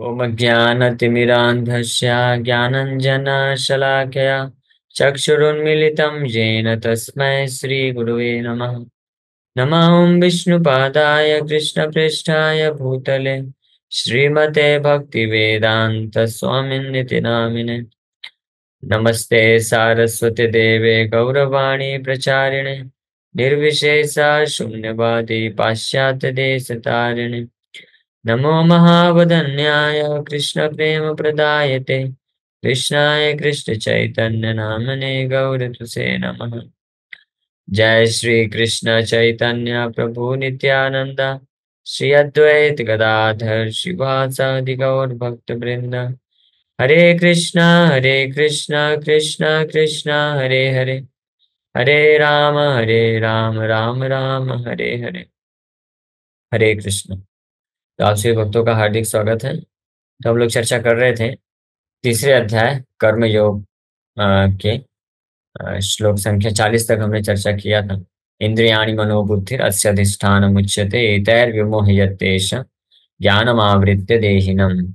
ॐ ज्ञानतिमिरान्धस्य ज्ञानञ्जनशलाकया चक्षुरुन्मिलितं येन तस्मै श्रीगुरुवे नमः। नमः ॐ विष्णुपादाय कृष्णप्रेष्ठाय भूतले श्रीमते भक्तिवेदान्तस्वामिन्निति नामिने। नमस्ते सारस्वती देवे गौरवाणी प्रचारिणे निर्विशेषा शून्यवादी पाश्चात्यदेशतारिणे। नमो महावदन्याय कृष्णप्रेमप्रदायते कृष्णाय कृष्णचैतन्यनामने गौरतुसे नमः। जय श्री कृष्ण चैतन्य प्रभु नित्यानंद श्री अद्वैत गदाधर शिवासादि गौर भक्त वृंद। हरे कृष्णा कृष्णा कृष्णा हरे हरे, हरे राम राम राम हरे हरे। हरे कृष्ण। तो आप सभी भक्तों का हार्दिक स्वागत है। तो हम लोग चर्चा कर रहे थे तीसरे अध्याय कर्म योग के श्लोक संख्या 40 तक हमने चर्चा किया था। इंद्रियाणि मनोबुद्धिर अस्य अधिष्ठानम् उच्यते एतैर्विमोह्यतेष ज्ञानमावृत्य देहिनम्।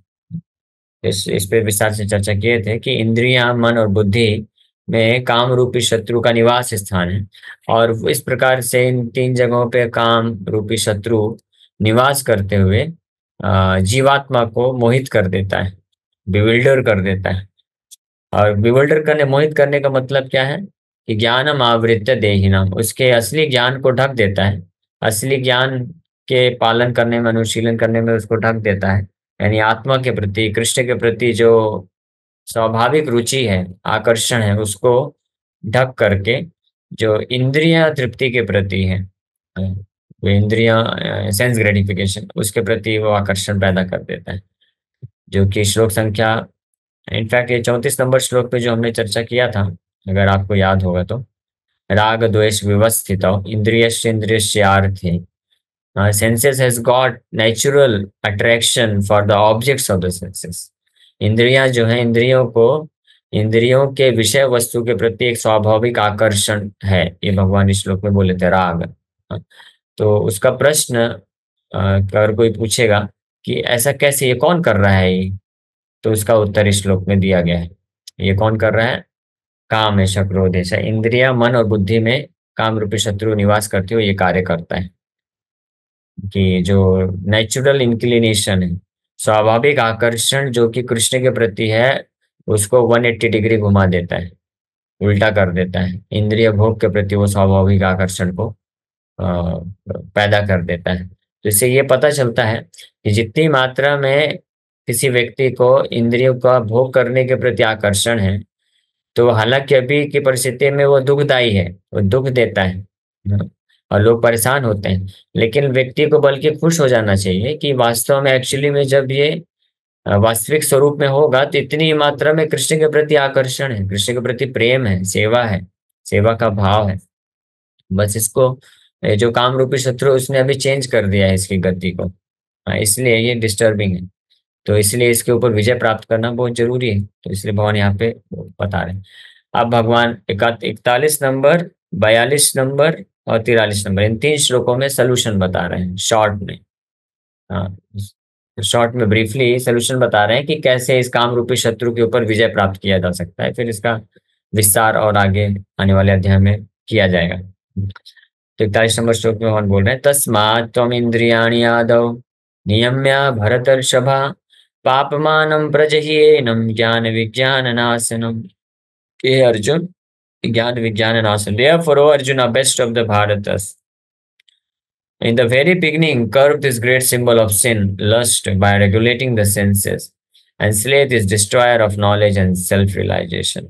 इस पे विस्तार से चर्चा किए थे कि इंद्रियां, मन और बुद्धि में काम रूपी शत्रु का निवास स्थान है, और इस प्रकार से इन तीन जगहों पे काम रूपी शत्रु निवास करते हुए जीवात्मा को मोहित कर देता है, बिविल्डर कर देता है। और बिविल्डर करने, मोहित करने का मतलब क्या है कि ज्ञानम आवृत्य देहिनम, उसके असली ज्ञान को ढक देता है। असली ज्ञान के पालन करने में, अनुशीलन करने में उसको ढक देता है। यानी आत्मा के प्रति, कृष्ण के प्रति जो स्वाभाविक रुचि है, आकर्षण है, उसको ढक करके जो इंद्रिया तृप्ति के प्रति है, वो इंद्रिया सेंस ग्रेटिफिकेशन, उसके प्रति वो आकर्षण पैदा कर देता है। जो कि श्लोक संख्या, इनफैक्ट ये 34 नंबर श्लोक पे जो हमने चर्चा किया था, अगर आपको याद होगा तो, राग द्वेष विवस्थित इंद्रियस्यार्थे senses has got natural attraction for the objects of the senses। इंद्रियां जो है, इंद्रियों के विषय वस्तु के प्रति एक स्वाभाविक आकर्षण है, ये भगवान इस श्लोक में बोले थे, राग। हाँ, तो उसका प्रश्न अगर कोई पूछेगा कि ऐसा कैसे, ये कौन कर रहा है ये, तो उसका उत्तर इस श्लोक में दिया गया है। ये कौन कर रहा है? काम है, क्रोध है, इंद्रिया, मन और बुद्धि में काम रूपी शत्रु निवास करते हुए ये कार्य करता है कि जो नेचुरल इंक्लिनेशन है, स्वाभाविक आकर्षण जो कि कृष्ण के प्रति है, उसको 180 डिग्री घुमा देता है, उल्टा कर देता है। इंद्रिय भोग के प्रति वो स्वाभाविक आकर्षण को पैदा कर देता है। तो इससे ये पता चलता है कि जितनी मात्रा में किसी व्यक्ति को इंद्रियों का भोग करने के प्रति आकर्षण है, तो हालांकि अभी की परिस्थिति में वो दुखदाई है, वो दुख देता है, और लोग परेशान होते हैं, लेकिन व्यक्ति को बल्कि खुश हो जाना चाहिए कि वास्तव में, एक्चुअली में, जब ये वास्तविक स्वरूप में होगा तो इतनी मात्रा में कृष्ण के प्रति आकर्षण है, कृष्ण के प्रति प्रेम है, सेवा का भाव है। बस इसको जो काम रूपी शत्रु उसने अभी चेंज कर दिया है इसकी गति को। इसलिए ये डिस्टर्बिंग है। तो इसलिए इसके ऊपर विजय प्राप्त करना बहुत जरूरी है। तो इसलिए भगवान यहाँ पे बता रहे हैं। अब भगवान 41 नंबर, 42 नंबर और 43 नंबर, इन तीन श्लोकों में सोल्यूशन बता रहे हैं शॉर्ट में। हाँ, शॉर्ट में ब्रीफली सोल्यूशन बता रहे हैं कि कैसे इस काम रूपी शत्रु के ऊपर विजय प्राप्त किया जा सकता है। फिर इसका विस्तार और आगे आने वाले अध्याय में किया जाएगा। तो 41 नंबर श्लोक में भगवान बोल रहे हैं, तस्मात् त्वम इंद्रियाणि आदौ नियम्य भरतर्षभा पापमानं प्रजह्येनं ज्ञान विज्ञान नाशनम। हे अर्जुन, ज्ञान विज्ञान नाशन, therefore O Arjuna, best of the Bharatas, in the very beginning curb this great symbol of sin, lust, by regulating the senses, and slay this destroyer of knowledge and self-realization।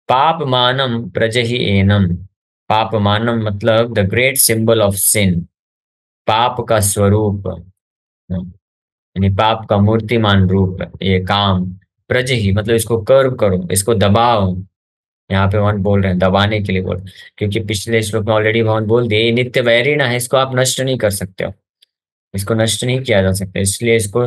पाप मानम प्रजहि एनम, पाप मानम मतलब the great symbol of sin, पाप का स्वरूप, यानी पाप का मूर्तिमान रूप, ये काम, प्रजहि मतलब इसको कर्व करो, इसको दबाओ। यहाँ पे भगवान बोल रहे हैं दबाने के लिए बोल रहे हैं, क्योंकि पिछले श्लोक में ऑलरेडी भगवान बोल दिए, ये नित्य वैरी ना है, इसको आप नष्ट नहीं कर सकते हो, इसको नष्ट नहीं किया जा सकता। इसलिए इसको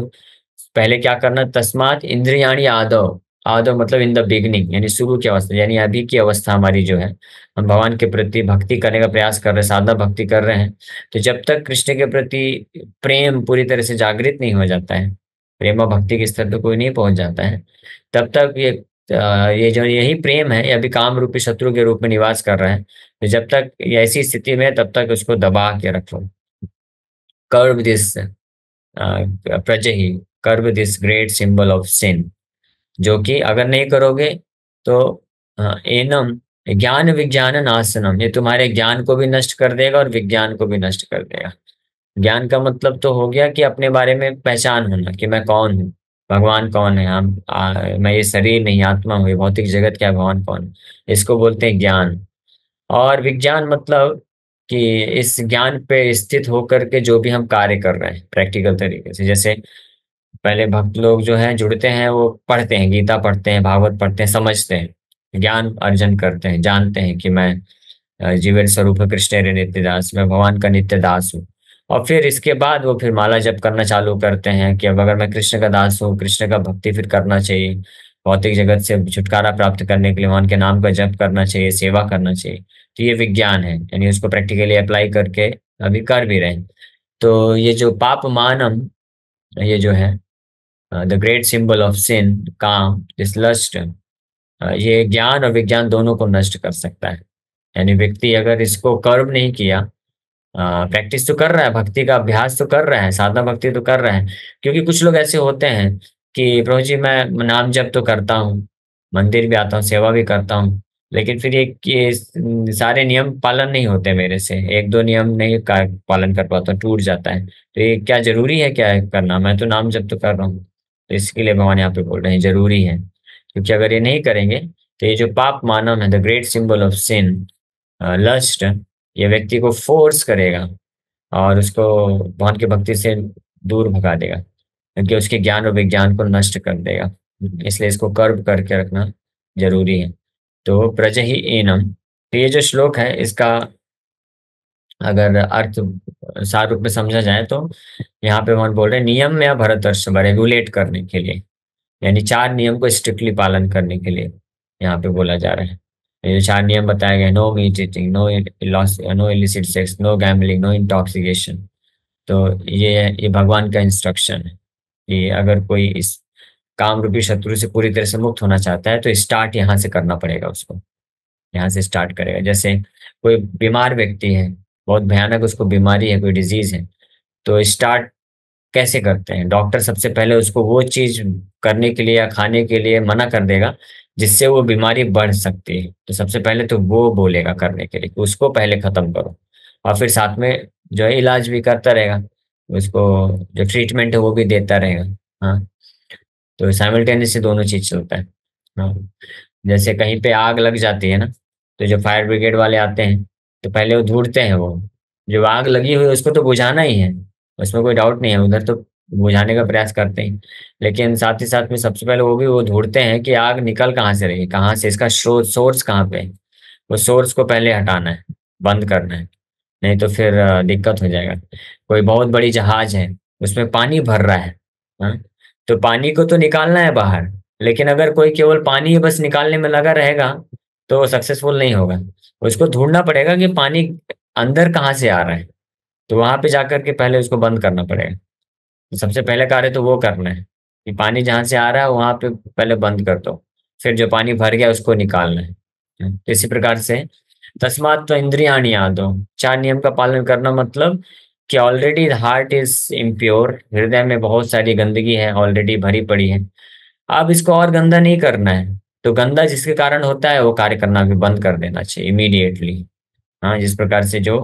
पहले क्या करना, तस्मात इंद्रियाणी आदव, आदव मतलब इन द बिगनिंग, यानी शुरू की अवस्था, यानी अभी की अवस्था हमारी जो है, हम भगवान के प्रति भक्ति करने का प्रयास कर रहे हैं, साधना भक्ति कर रहे हैं। तो जब तक कृष्ण के प्रति प्रेम पूरी तरह से जागृत नहीं हो जाता है, प्रेम और भक्ति के स्तर पे कोई नहीं पहुंच जाता है, तब तक ये जो यही प्रेम है ये अभी काम रूपी शत्रु के रूप में निवास कर रहा है। तो जब तक ये ऐसी स्थिति में है, तब तक उसको दबा के रखो। कर्व दिस प्रजहि, curb this great symbol of sin, जो कि अगर नहीं करोगे तो एनम ज्ञान विज्ञान नाशनम, ये तुम्हारे ज्ञान को भी नष्ट कर देगा और विज्ञान को भी नष्ट कर देगा। ज्ञान का मतलब तो हो गया कि अपने बारे में पहचान होना कि मैं कौन हूँ, भगवान कौन है, मैं ये शरीर नहीं आत्मा हूँ, ये भौतिक जगत क्या है, भगवान कौन है, इसको बोलते हैं ज्ञान। और विज्ञान मतलब कि इस ज्ञान पे स्थित होकर के जो भी हम कार्य कर रहे हैं प्रैक्टिकल तरीके से, जैसे पहले भक्त लोग जो हैं जुड़ते हैं, वो पढ़ते हैं, गीता पढ़ते हैं, भागवत पढ़ते हैं, समझते हैं, ज्ञान अर्जन करते हैं, जानते हैं कि मैं जीवन स्वरूप कृष्ण रे नित्य दास, मैं भगवान का नित्य दास हूँ। और फिर इसके बाद वो फिर माला जप करना चालू करते हैं कि अब अगर मैं कृष्ण का दास हूँ, कृष्ण का भक्ति फिर करना चाहिए, भौतिक जगत से छुटकारा प्राप्त करने के लिए भगवान के नाम का जप करना चाहिए, सेवा करना चाहिए। तो ये विज्ञान है, यानी उसको प्रैक्टिकली अप्लाई करके अभी कर भी रहे हैं। तो ये जो पाप मानम, ये जो है the great symbol of sin, काम, दिस लस्ट, ये ज्ञान और विज्ञान दोनों को नष्ट कर सकता है। यानी व्यक्ति अगर इसको कर्म नहीं किया, प्रैक्टिस तो कर रहा है, भक्ति का अभ्यास तो कर रहा है, साधना भक्ति तो कर रहा है। क्योंकि कुछ लोग ऐसे होते हैं कि प्रभु जी मैं नाम जप तो करता हूँ, मंदिर भी आता हूँ, सेवा भी करता हूँ, लेकिन फिर ये सारे नियम पालन नहीं होते मेरे से, एक दो नियम नहीं पालन कर पाता हूँ, टूट जाता है। तो ये क्या जरूरी है क्या है करना, मैं तो नाम जप तो कर रहा हूँ। तो इसके लिए भगवान यहाँ पे बोल रहे हैं जरूरी है, क्योंकि अगर ये नहीं करेंगे तो ये जो पाप मानव है, the great symbol of sin, lust, ये व्यक्ति को फोर्स करेगा और उसको भगवान की भक्ति से दूर भगा देगा, क्योंकि उसके ज्ञान और विज्ञान को नष्ट कर देगा। इसलिए इसको कर्व करके रखना जरूरी है। तो प्रज ही एनम, तो ये जो श्लोक है इसका अगर अर्थ सार रूप में समझा जाए तो यहाँ पे भगवान बोल रहे हैं नियम में भरतर्षभ, रेगुलेट करने के लिए, यानी चार नियम को स्ट्रिक्टली पालन करने के लिए यहाँ पे बोला जा रहा है। ये जो चार नियम बताए गए, no meat eating, no illicit sex, no gambling, no intoxication. तो ये भगवान का इंस्ट्रक्शन है कि अगर कोई इस काम रूपी शत्रु से पूरी तरह से मुक्त होना चाहता है तो स्टार्ट यहाँ से करना पड़ेगा उसको, यहाँ से स्टार्ट करेगा। जैसे कोई बीमार व्यक्ति है, बहुत भयानक उसको बीमारी है, कोई डिजीज है, तो स्टार्ट कैसे करते हैं, डॉक्टर सबसे पहले उसको वो चीज करने के लिए या खाने के लिए मना कर देगा जिससे वो बीमारी बढ़ सकती है। तो सबसे पहले तो वो बोलेगा करने के लिए कि उसको पहले खत्म करो, और फिर साथ में जो है इलाज भी करता रहेगा, उसको जो ट्रीटमेंट है वो भी देता रहेगा। हाँ, तो साइमल्टेनियसली दोनों चीज चलता है। हाँ, जैसे कहीं पे आग लग जाती है ना, तो जो फायर ब्रिगेड वाले आते हैं तो पहले वो ढूंढते हैं, वो जो आग लगी हुई है उसको तो बुझाना ही है, उसमें कोई डाउट नहीं है, उधर तो बुझाने का प्रयास करते हैं। लेकिन साथ ही साथ में सबसे पहले वो ढूंढते हैं कि आग निकल कहाँ से रही है, कहाँ से, इसका स्रोत, सोर्स कहाँ पे है। वो सोर्स को पहले हटाना है, बंद करना है, नहीं तो फिर दिक्कत हो जाएगा। कोई बहुत बड़ी जहाज है, उसमें पानी भर रहा है, हाँ? तो पानी को तो निकालना है बाहर, लेकिन अगर कोई केवल पानी ही बस निकालने में लगा रहेगा तो सक्सेसफुल नहीं होगा। उसको ढूंढना पड़ेगा कि पानी अंदर कहाँ से आ रहा है, तो वहां पे जाकर के पहले उसको बंद करना पड़ेगा। तो सबसे पहले कार्य तो वो करना है कि पानी जहां से आ रहा है वहां पे पहले बंद कर दो, फिर जो पानी भर गया उसको निकालना है। तो इसी प्रकार से तस्मात् तो इंद्रियाणी यादो, चार नियम का पालन करना मतलब कि ऑलरेडी हार्ट इज इम्प्योर, हृदय में बहुत सारी गंदगी है ऑलरेडी भरी पड़ी है, अब इसको और गंदा नहीं करना है। तो गंदा जिसके कारण होता है वो कार्य करना भी बंद कर देना चाहिए इमीडिएटली। हाँ, जिस प्रकार से जो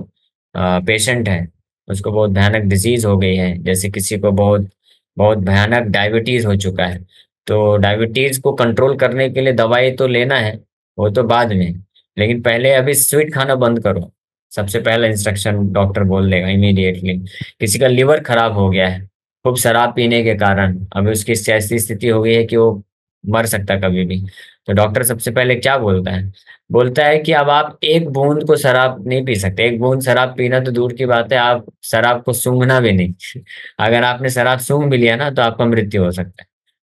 पेशेंट है उसको बहुत भयानक डिजीज हो गई है, जैसे किसी को बहुत बहुत भयानक डायबिटीज हो चुका है, तो डायबिटीज को कंट्रोल करने के लिए दवाई तो लेना है, वो तो बाद में, लेकिन पहले अभी स्वीट खाना बंद करो, सबसे पहला इंस्ट्रक्शन डॉक्टर बोल देगा इमीडिएटली। किसी का लिवर खराब हो गया है खूब शराब पीने के कारण, अभी उसकी ऐसी स्थिति हो गई है कि वो मर सकता है कभी भी, तो डॉक्टर सबसे पहले क्या बोलता है, बोलता है कि अब आप एक बूंद को शराब नहीं पी सकते, एक बूंद शराब पीना तो दूर की बात है, आप शराब को सूंघना भी नहीं। अगर आपने शराब सूंघ भी लिया ना तो आपका मृत्यु हो सकता है,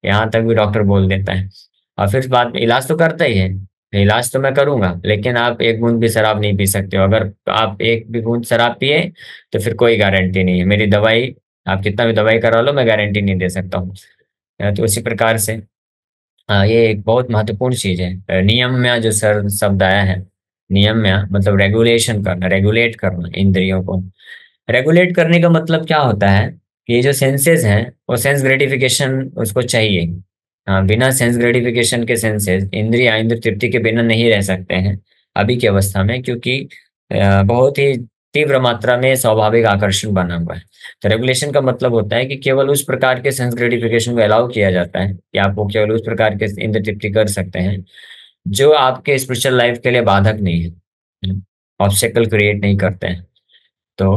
यहाँ तक भी डॉक्टर बोल देता है। और फिर बाद में इलाज तो करता ही है, इलाज तो मैं करूंगा, लेकिन आप एक बूंद भी शराब नहीं पी सकते हो। अगर आप एक भी बूंद शराब पिए तो फिर कोई गारंटी नहीं है, मेरी दवाई, आप कितना भी दवाई करा लो मैं गारंटी नहीं दे सकता हूँ। तो उसी प्रकार से ये एक बहुत महत्वपूर्ण चीज है। नियम्य जो सर शब्द आया है, नियम्य मतलब रेगुलेशन करना, रेगुलेट करना इंद्रियों को। रेगुलेट करने का मतलब क्या होता है कि ये जो सेंसेस हैं वो सेंस ग्रेटिफिकेशन उसको चाहिए। हाँ, बिना सेंस ग्रेटिफिकेशन के सेंसेस इंद्रिय इंद्र तृप्ति के बिना नहीं रह सकते हैं अभी की अवस्था में, क्योंकि बहुत ही तीव्र मात्रा में स्वाभाविक आकर्षण बना हुआ है। तो रेगुलेशन का मतलब होता है कि केवल उस प्रकार के सेंस ग्रेटिफिकेशन को अलाउ किया जाता है कि आपको केवल उस प्रकार के इंद्र तृप्ति कर सकते हैं जो आपके स्पिरिचुअल लाइफ के लिए बाधक नहीं है, ऑब्स्टेकल क्रिएट नहीं करते हैं। तो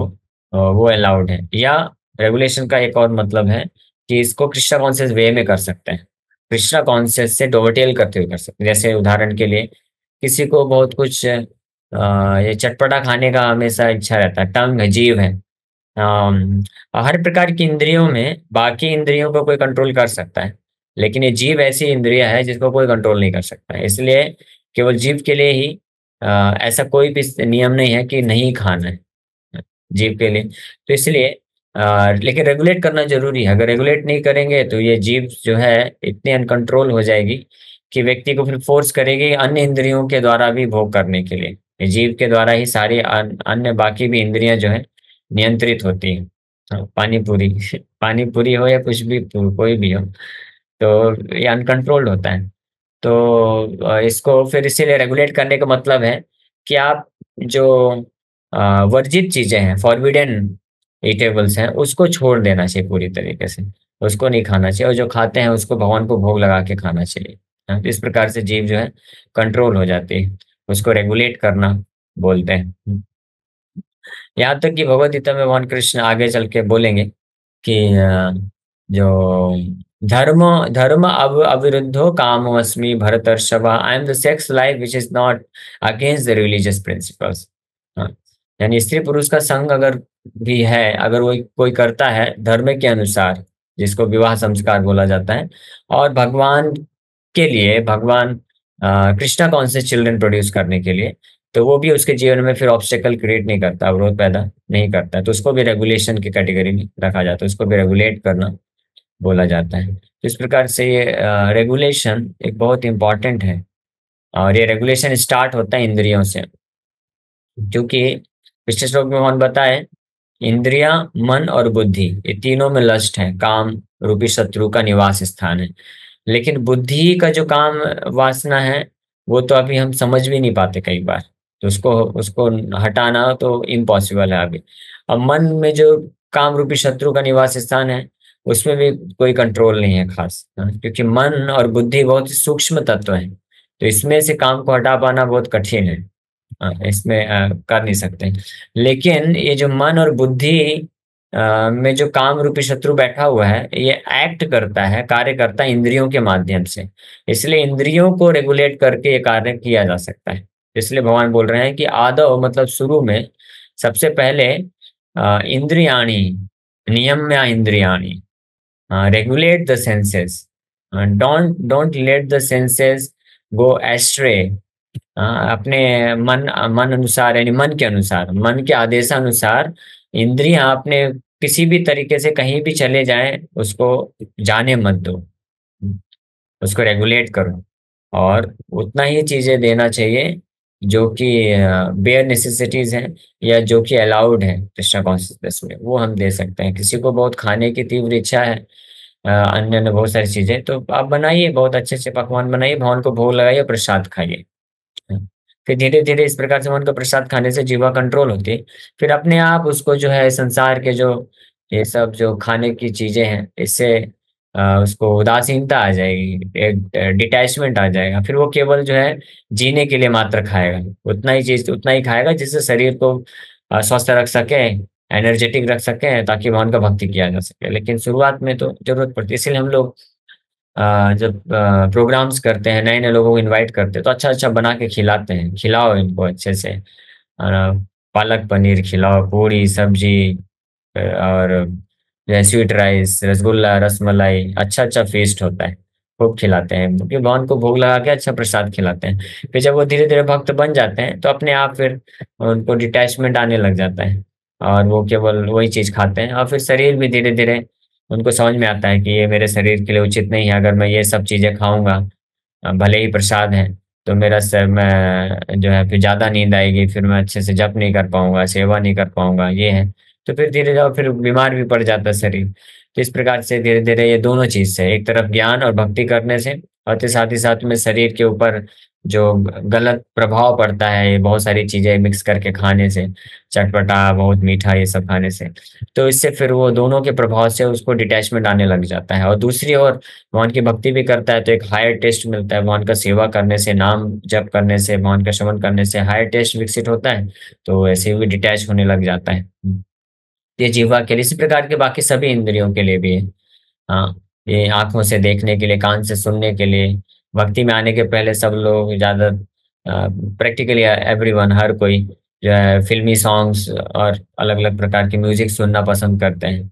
वो अलाउड है। या रेगुलेशन का एक और मतलब है कि इसको कृष्णा कॉन्शियस वे में कर सकते हैं, कृष्णा कॉन्शियस से डोवर्टेल करते हुए कर सकते हैं। जैसे उदाहरण के लिए किसी को बहुत कुछ ये चटपटा खाने का हमेशा इच्छा रहता है, टंग है, जीभ है। अम, हर प्रकार की इंद्रियों में बाकी इंद्रियों को कोई कंट्रोल कर सकता है, लेकिन ये जीभ ऐसी इंद्रिय है जिसको कोई कंट्रोल नहीं कर सकता है। इसलिए केवल जीभ के लिए ही ऐसा कोई भी नियम नहीं है कि नहीं खाना है जीभ के लिए। तो इसलिए लेकिन रेगुलेट करना जरूरी है। अगर रेगुलेट नहीं करेंगे तो ये जीभ जो है इतनी अनकंट्रोल हो जाएगी कि व्यक्ति को फिर फोर्स करेगी अन्य इंद्रियों के द्वारा भी भोग करने के लिए। ये जीभ के द्वारा ही सारी अन्य बाकी भी इंद्रियां जो है नियंत्रित होती है। हाँ, पानी पूरी पानी पूरी हो या कुछ भी कोई भी हो, तो ये अनकंट्रोल्ड होता है। तो इसको फिर इसीलिए रेगुलेट करने का मतलब है कि आप जो वर्जित चीजें हैं, फॉरबिडन ईटेबल्स हैं, उसको छोड़ देना चाहिए पूरी तरीके से, उसको नहीं खाना चाहिए। और जो खाते हैं उसको भगवान को भोग लगा के खाना चाहिए। हाँ, तो इस प्रकार से जीव जो है कंट्रोल हो जाती है, उसको रेगुलेट करना बोलते हैं। यहाँ तक कि भगवद गीता में भगवान कृष्ण आगे चल के बोलेंगे कि जो धर्म धर्म अविरुद्धो कामोऽस्मि भरतर्षभ, I am the sex life which is not against the religious principles. यानी स्त्री पुरुष का संग अगर भी है, अगर वो कोई करता है धर्म के अनुसार, जिसको विवाह संस्कार बोला जाता है, और भगवान के लिए, भगवान कृष्णा कॉन्शियस चिल्ड्रन प्रोड्यूस करने के लिए, तो वो भी उसके जीवन में फिर ऑब्स्टेकल क्रिएट नहीं करता, अवरोध पैदा नहीं करता, तो उसको भी रेगुलेशन की कैटेगरी में रखा जाता है, उसको भी रेगुलेट करना बोला जाता है। तो इस प्रकार से ये रेगुलेशन एक बहुत इंपॉर्टेंट है। और ये रेगुलेशन स्टार्ट होता है इंद्रियों से, क्योंकि पिछले श्लोक में भगवान बताए इंद्रिया, मन और बुद्धि, ये तीनों में लस्ट है, काम रूपी शत्रु का निवास स्थान है। लेकिन बुद्धि का जो काम वासना है वो तो अभी हम समझ भी नहीं पाते कई बार, तो उसको उसको हटाना तो इम्पॉसिबल है अभी। अब मन में जो काम रूपी शत्रु का निवास स्थान है उसमें भी कोई कंट्रोल नहीं है खास, क्योंकि मन और बुद्धि बहुत ही सूक्ष्म तत्व है, तो इसमें से काम को हटा पाना बहुत कठिन है। इसमें कर नहीं सकते। लेकिन ये जो मन और बुद्धि में जो काम रूपी शत्रु बैठा हुआ है, ये एक्ट करता है, कार्य करता है इंद्रियों के माध्यम से। इसलिए इंद्रियों को रेगुलेट करके ये कार्य किया जा सकता है। इसलिए भगवान बोल रहे हैं कि आदौ मतलब शुरू में, सबसे पहले इंद्रियाणी, नियम्य इंद्रियाणी, regulate the senses, don't let the senses go astray. अपने मन मन अनुसार, यानी मन के अनुसार, मन के आदेशानुसार इंद्रियां अपने किसी भी तरीके से कहीं भी चले जाएं, उसको जाने मत दो, उसको रेगुलेट करो। और उतना ही चीजें देना चाहिए जो कि बेयर नेसेसिटीज हैं, या जो कि अलाउड है कृष्णा कॉन्शियसनेस में, वो हम दे सकते हैं। किसी को बहुत खाने की तीव्र इच्छा है, अन्य अन्य बहुत सारी चीजें, तो आप बनाइए, बहुत अच्छे से पकवान बनाइए, भगवान को भोग लगाइए, प्रसाद खाइए। फिर धीरे धीरे इस प्रकार से मन का प्रसाद खाने से जीवा कंट्रोल होती है। फिर अपने आप उसको जो है संसार के जो ये सब जो खाने की चीजें हैं, इससे उसको उदासीनता आ जाएगी, एक डिटैचमेंट आ जाएगा। फिर वो केवल जो है जीने के लिए मात्र खाएगा, उतना ही चीज, उतना ही खाएगा जिससे शरीर को स्वस्थ रख सके, एनर्जेटिक रख सके, ताकि भगवान का भक्ति किया जा सके। लेकिन शुरुआत में तो जरूरत पड़ती है, इसलिए हम लोग जब प्रोग्राम्स करते हैं, नए नए लोगों को इनवाइट करते हैं, तो अच्छा अच्छा बना के खिलाते हैं, खिलाओ इनको अच्छे से। पालक पनीर खिलाओ, पूरी सब्जी, और स्वीट राइस, रसगुल्ला, रसमलाई, अच्छा अच्छा फेस्ट होता है, खूब खिलाते हैं, क्योंकि भगवान को भोग लगा के अच्छा प्रसाद खिलाते हैं। फिर जब वो धीरे धीरे भक्त बन जाते हैं तो अपने आप फिर उनको डिटैचमेंट आने लग जाता है, और वो केवल वही चीज खाते हैं, और फिर शरीर भी धीरे धीरे उनको समझ में आता है कि ये मेरे शरीर के लिए उचित नहीं है। अगर मैं ये सब चीजें खाऊंगा, भले ही प्रसाद है, तो मेरा सर मैं जो है फिर ज्यादा नींद आएगी, फिर मैं अच्छे से जप नहीं कर पाऊंगा, सेवा नहीं कर पाऊंगा, ये है। तो फिर धीरे जाओ फिर बीमार भी पड़ जाता है शरीर। तो इस प्रकार से धीरे धीरे ये दोनों चीज से, एक तरफ ज्ञान और भक्ति करने से, और तो साथ ही साथ में शरीर के ऊपर जो गलत प्रभाव पड़ता है ये बहुत सारी चीजें मिक्स करके खाने से, चटपटा बहुत मीठा ये सब खाने से, तो इससे फिर वो दोनों के प्रभाव से उसको डिटैचमेंट आने लग जाता है। और दूसरी ओर भगवान की भक्ति भी करता है तो एक हायर टेस्ट मिलता है, भगवान का सेवा करने से, नाम जप करने से, भगवान का श्रवण करने से हायर टेस्ट विकसित होता है, तो ऐसे भी डिटैच होने लग जाता है। ये जीवा के लिए, इसी प्रकार के बाकी सभी इंद्रियों के लिए भी है। हाँ, ये आंखों से देखने के लिए, कान से सुनने के लिए, भक्ति में आने के पहले सब लोग ज्यादा प्रैक्टिकली एवरीवन, हर कोई जो है फिल्मी सॉन्ग्स और अलग अलग प्रकार की म्यूजिक सुनना पसंद करते हैं।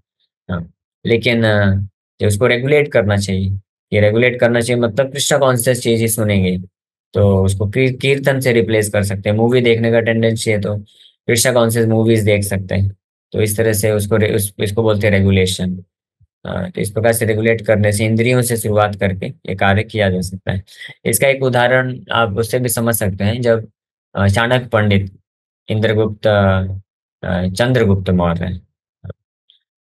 हाँ, लेकिन ये उसको रेगुलेट करना चाहिए। ये रेगुलेट करना चाहिए मतलब कृष्णा कॉन्शियस चीज ही सुनेंगे, तो उसको कीर्तन से रिप्लेस कर सकते हैं। मूवी देखने का टेंडेंसी है तो कृष्णा कॉन्शियस मूवीज देख सकते हैं। तो इस तरह से इसको बोलते हैं रेगुलेशन। तो इस प्रकार से रेगुलेट करने से, इंद्रियों से शुरुआत करके ये कार्य किया जा सकता है। इसका एक उदाहरण आप उससे भी समझ सकते हैं, जब चाणक्य पंडित इंद्रगुप्त चंद्रगुप्त मौर्य,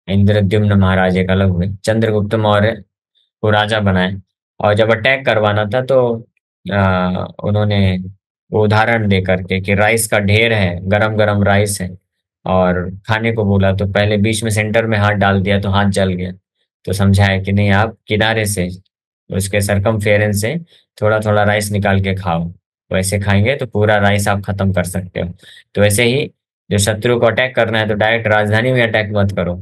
इंद्रद्युम्न महाराज एक अलग हुए, चंद्रगुप्त मौर्य को राजा बनाए, और जब अटैक करवाना था तो उन्होंने वो उदाहरण दे करके कि राइस का ढेर है, गरम गरम राइस है, और खाने को बोला तो पहले बीच में सेंटर में हाथ डाल दिया तो हाथ जल गया। तो समझाया कि नहीं, आप किनारे से, उसके सरकमफेरेंस से थोड़ा थोड़ा राइस निकाल के खाओ, वैसे खाएंगे तो पूरा राइस आप खत्म कर सकते हो। तो वैसे ही जो शत्रु को अटैक करना है तो डायरेक्ट राजधानी में अटैक मत करो,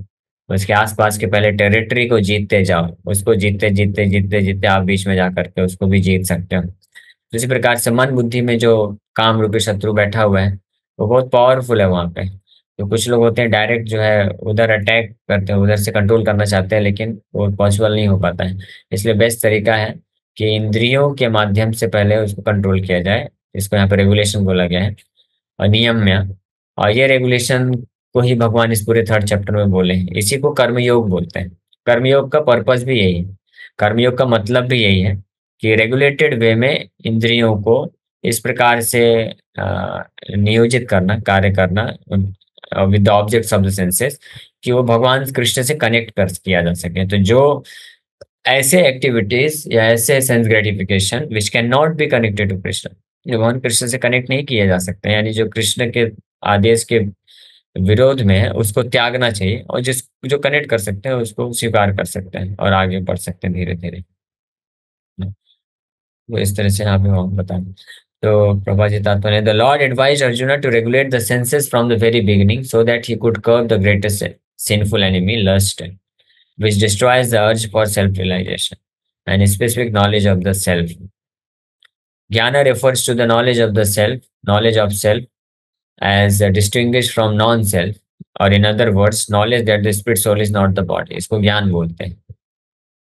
उसके आसपास के पहले टेरिटरी को जीतते जाओ, उसको जीतते जीतते जीतते जीतते आप बीच में जा करके उसको भी जीत सकते हो। तो इसी प्रकार से मन बुद्धि में जो काम रूपी शत्रु बैठा हुआ है वो बहुत पावरफुल है वहां पे। तो कुछ लोग होते हैं डायरेक्ट जो है उधर अटैक करते हैं, उधर से कंट्रोल करना चाहते हैं, लेकिन वो पॉसिबल नहीं हो पाता है। इसलिए बेस्ट तरीका है कि इंद्रियों के माध्यम से पहले उसको कंट्रोल किया जाए। इसको यहाँ पे रेगुलेशन बोला गया है, और नियम्य। और ये रेगुलेशन को ही भगवान इस पूरे थर्ड चैप्टर में बोले हैं, इसी को कर्मयोग बोलते हैं। कर्मयोग का पर्पस भी यही है, कर्मयोग का मतलब भी यही है कि रेगुलेटेड वे में इंद्रियों को इस प्रकार से नियोजित करना, कार्य करना with the objects of the senses, कि वो भगवान कृष्ण से कनेक्ट कर किया जा सके। तो जो ऐसे एक्टिविटीज या ऐसे sense gratification which can not be connected to Krishna, जो भगवान कृष्ण से कनेक्ट नहीं किए जा सकते, यानी जो कृष्ण के आदेश के विरोध में है, उसको त्यागना चाहिए, और जिस जो कनेक्ट कर सकते हैं उसको स्वीकार कर सकते हैं और आगे बढ़ सकते हैं धीरे धीरे। वो इस तरह से यहाँ पे हम बताएं। तो प्रभा जी तात्पर्य, the lord advise Arjuna to regulate the senses from the very beginning so that he could curb the greatest sinful enemy lust, which destroys the urge for self-realization and specific knowledge of the self. Jnana refers to the knowledge of the self, knowledge of self as distinguished from non-self, और in other words, knowledge that the spirit soul is not the body. इसको ज्ञान बोलते हैं।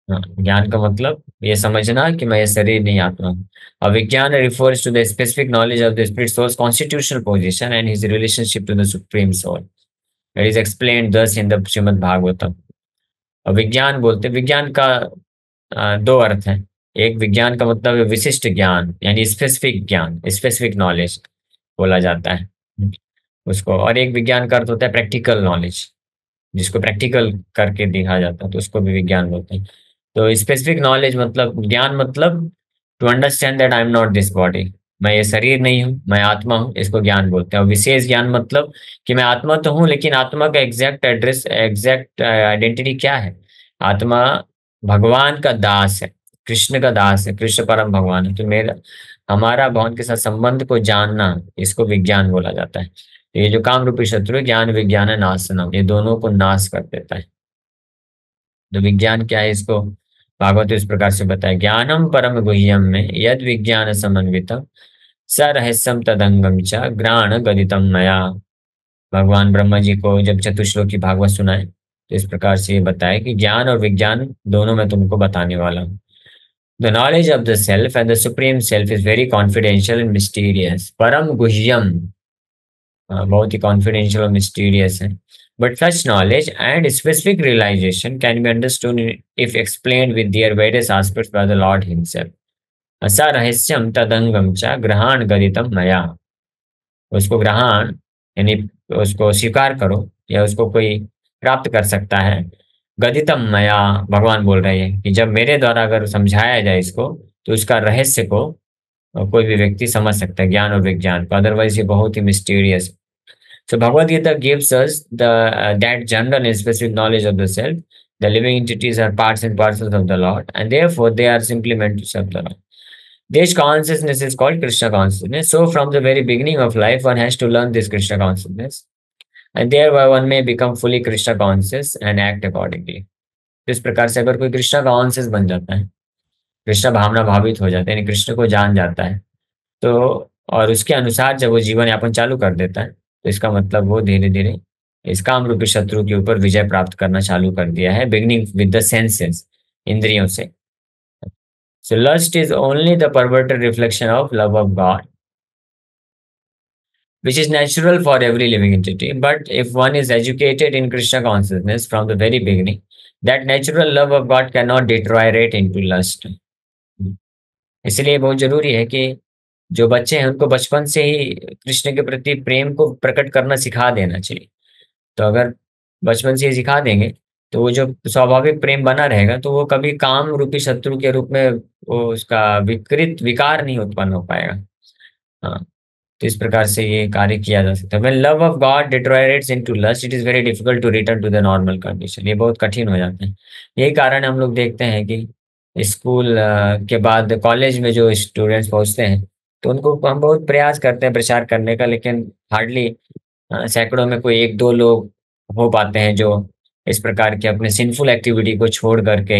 हाँ, ज्ञान का मतलब ये समझना कि मैं ये शरीर नहीं, आत्मा हूँ। अविज्ञान refers to the specific knowledge of the spirit soul's constitutional position and his relationship to the supreme soul. It is explained thus in the Srimad Bhagavatam. विज्ञान बोलते, विज्ञान का दो अर्थ हैं। एक विज्ञान का मतलब है विशिष्ट ज्ञान, यानी स्पेसिफिक ज्ञान, स्पेसिफिक नॉलेज बोला जाता है उसको, और एक विज्ञान का अर्थ होता है प्रैक्टिकल नॉलेज, जिसको प्रैक्टिकल करके दिखा जाता है, तो उसको भी विज्ञान बोलते हैं। तो स्पेसिफिक नॉलेज मतलब, ज्ञान मतलब to understand that I am not this body, मैं ये शरीर नहीं हूँ, मैं आत्मा हूँ, इसको ज्ञान बोलते हैं। और विशेष ज्ञान मतलब कि मैं आत्मा तो हूँ, लेकिन आत्मा का एग्जैक्ट एड्रेस, एग्जैक्ट आइडेंटिटी क्या है। आत्मा भगवान का दास है, कृष्ण का दास है, कृष्ण परम भगवान है, तो मेरा हमारा भगवान के साथ संबंध को जानना, इसको विज्ञान बोला जाता है। तो ये जो काम रूपी शत्रु है, ज्ञान विज्ञान है नाशनम, ये दोनों को नाश कर देता है। तो विज्ञान क्या है, इसको भागवत इस प्रकार से बताया, ज्ञानम परम गुह्यम में यद विज्ञान समन्वितम स रहस्यम तदंगम च ग्राण गदितम मया। भगवान ब्रह्मा जी को जब चतुश्लोकी भागवत सुनाए तो इस प्रकार से ये बताया कि ज्ञान और विज्ञान दोनों मैं तुमको बताने वाला हूँ। The knowledge of the self and the supreme self is very confidential and mysterious. परम गुह्यम, बहुत ही कॉन्फिडेंशियल और मिस्टीरियस है। But such knowledge and specific realization can be understood if explained with their various aspects by the lord himself. स रहस्यम तदंगम च ग्रहण गदितम मया। उसको ग्रहण यानी उसको स्वीकार करो, या उसको कोई प्राप्त कर सकता है। गदितम मया, भगवान बोल रहे हैं कि जब मेरे द्वारा अगर समझाया जाए इसको, तो उसका रहस्य को कोई भी व्यक्ति समझ सकता है, ज्ञान और विज्ञान को। अदरवाइज ये बहुत ही mysterious. So Bhagavad Gita gives us the that general and specific knowledge of the self. The living entities are parts and parcels of the Lord, and therefore they are simply meant to serve the Lord. This consciousness is called Krishna consciousness. So from the very beginning of life, one has to learn this Krishna consciousness, and thereby one may become fully Krishna conscious and act accordingly. इस प्रकार से अगर कोई Krishna conscious बन जाता है, कृष्ण भावना भावित हो जाता है, यानी कृष्ण को जान जाता है, तो और उसके अनुसार जब वो जीवन यापन चालू कर देता है, तो इसका मतलब वो धीरे धीरे इस काम रूपी शत्रु के ऊपर विजय प्राप्त करना चालू कर दिया है, बिगनिंग विद द सेंसेस, इंद्रियों से। So lust is only the perverted reflection of love of God, which is natural for every living entity. But if one is educated in Krishna consciousness from the very beginning, that natural love of God cannot deteriorate into lust. इसलिए बहुत जरूरी है कि जो बच्चे हैं उनको बचपन से ही कृष्ण के प्रति प्रेम को प्रकट करना सिखा देना चाहिए। तो अगर बचपन से ही सिखा देंगे, तो वो जो स्वाभाविक प्रेम बना रहेगा, तो वो कभी काम रूपी शत्रु के रूप में वो उसका विकृत विकार नहीं उत्पन्न हो पाएगा। हाँ, तो इस प्रकार से ये कार्य किया जा सकता है। When love of God deteriorates into lust, it is very difficult to return to the normal condition. ये बहुत कठिन हो जाता है। यही कारण हम लोग देखते हैं कि स्कूल के बाद कॉलेज में जो स्टूडेंट्स पहुंचते हैं, तो उनको हम बहुत प्रयास करते हैं प्रचार करने का, लेकिन हार्डली सैकड़ों में कोई एक दो लोग हो पाते हैं जो इस प्रकार के अपने सिंफुल एक्टिविटी को छोड़ करके